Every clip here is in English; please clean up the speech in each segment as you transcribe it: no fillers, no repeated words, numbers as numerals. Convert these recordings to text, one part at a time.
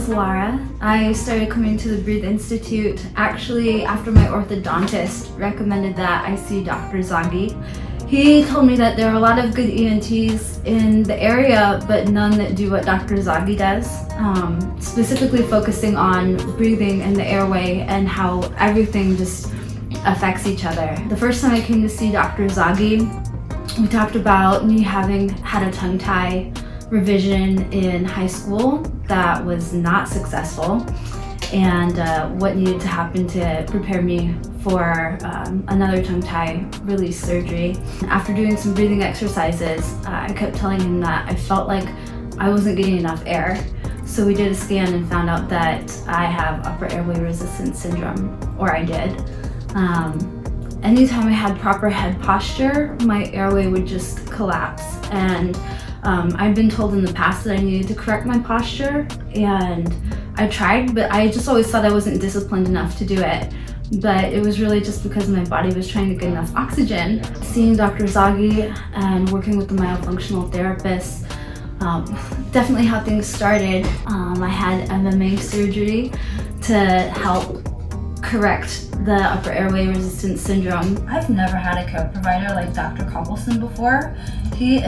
is Laura. I started coming to the Breathe Institute actually after my orthodontist recommended that I see Dr. Zaghi. He told me that there are a lot of good ENTs in the area, but none that do what Dr. Zaghi does, specifically focusing on breathing and the airway and how everything just affects each other. The first time I came to see Dr. Zaghi, we talked about me having had a tongue tie revision in high school that was not successful, and what needed to happen to prepare me for another tongue tie release surgery. After doing some breathing exercises, I kept telling him that I felt like I wasn't getting enough air. So we did a scan and found out that I have upper airway resistance syndrome, or I did. Anytime I had proper head posture, my airway would just collapse. And I've been told in the past that I needed to correct my posture, and I tried, but I just always thought I wasn't disciplined enough to do it. But it was really just because my body was trying to get enough oxygen. Seeing Dr. Zaghi and working with the myofunctional therapists, definitely how things started. I had MMA surgery to help correct the upper airway resistance syndrome. I've never had a care provider like Dr. Coppelson before. He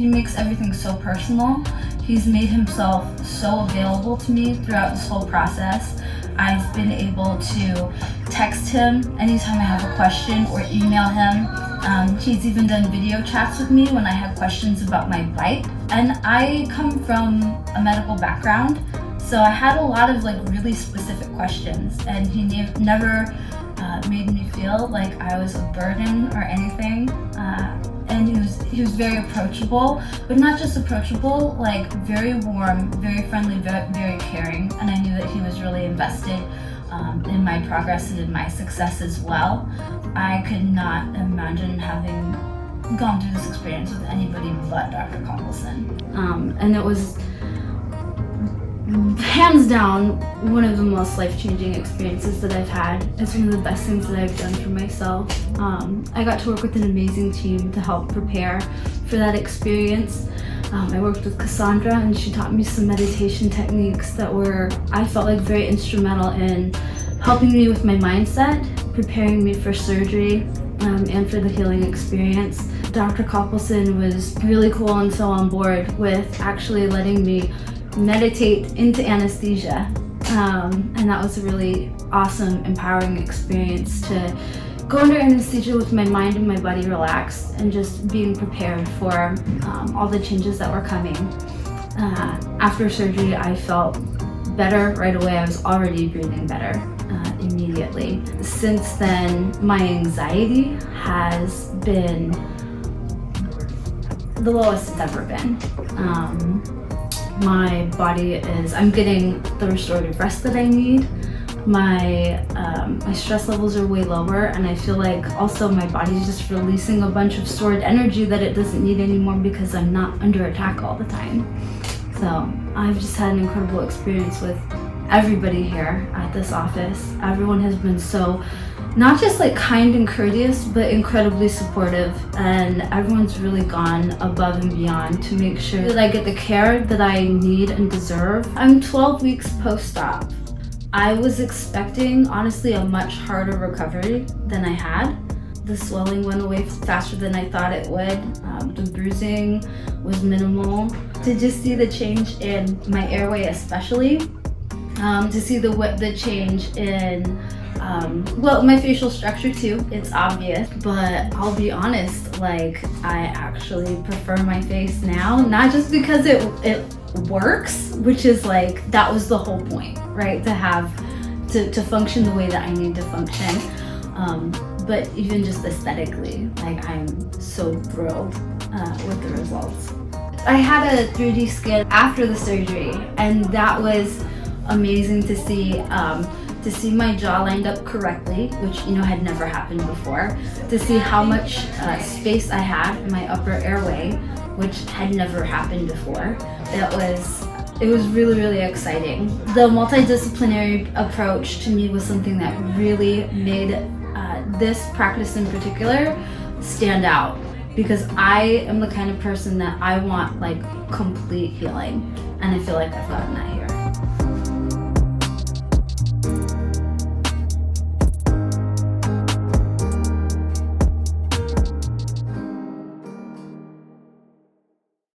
makes everything so personal. He's made himself so available to me throughout this whole process. I've been able to text him anytime I have a question or email him. He's even done video chats with me when I have questions about my bite. And I come from a medical background, so I had a lot of really specific questions, and he never made me feel like I was a burden or anything. And he was very approachable, but not just approachable, very warm, very friendly, very caring. And I knew that he was really invested in my progress and in my success as well. I could not imagine having gone through this experience with anybody but Dr. Coppelson. And it was hands down one of the most life-changing experiences that I've had. It's one of the best things that I've done for myself. I got to work with an amazing team to help prepare for that experience. I worked with Cassandra, and she taught me some meditation techniques that were, I felt like, very instrumental in helping me with my mindset, preparing me for surgery, and for the healing experience. Dr. Coppelson was really cool and so on board with actually letting me meditate into anesthesia, and that was a really awesome, empowering experience to go under anesthesia with my mind and my body relaxed and just being prepared for all the changes that were coming. After surgery, I felt better right away. I was already breathing better immediately. Since then, my anxiety has been the lowest it's ever been. My body I'm getting the restorative rest that I need. My stress levels are way lower, and I feel like also my body's just releasing a bunch of stored energy that it doesn't need anymore because I'm not under attack all the time. So I've just had an incredible experience with everybody here at this office. Everyone has been so, not just kind and courteous, but incredibly supportive, and everyone's really gone above and beyond to make sure that I get the care that I need and deserve. I'm 12 weeks post-op. I was expecting, honestly, a much harder recovery than I had. The swelling went away faster than I thought it would. The bruising was minimal. To just see the change in my airway especially, to see the change in my facial structure too, it's obvious, but I'll be honest, I actually prefer my face now, not just because it works, which is that was the whole point, right? To function the way that I need to function, but even just aesthetically, I'm so thrilled with the results. I had a 3D scan after the surgery, and that was amazing to see. To see my jaw lined up correctly, which had never happened before, to see how much space I had in my upper airway, which had never happened before. It was really, really exciting. The multidisciplinary approach to me was something that really made this practice in particular stand out, because I am the kind of person that I want complete healing, and I feel like I've gotten that here.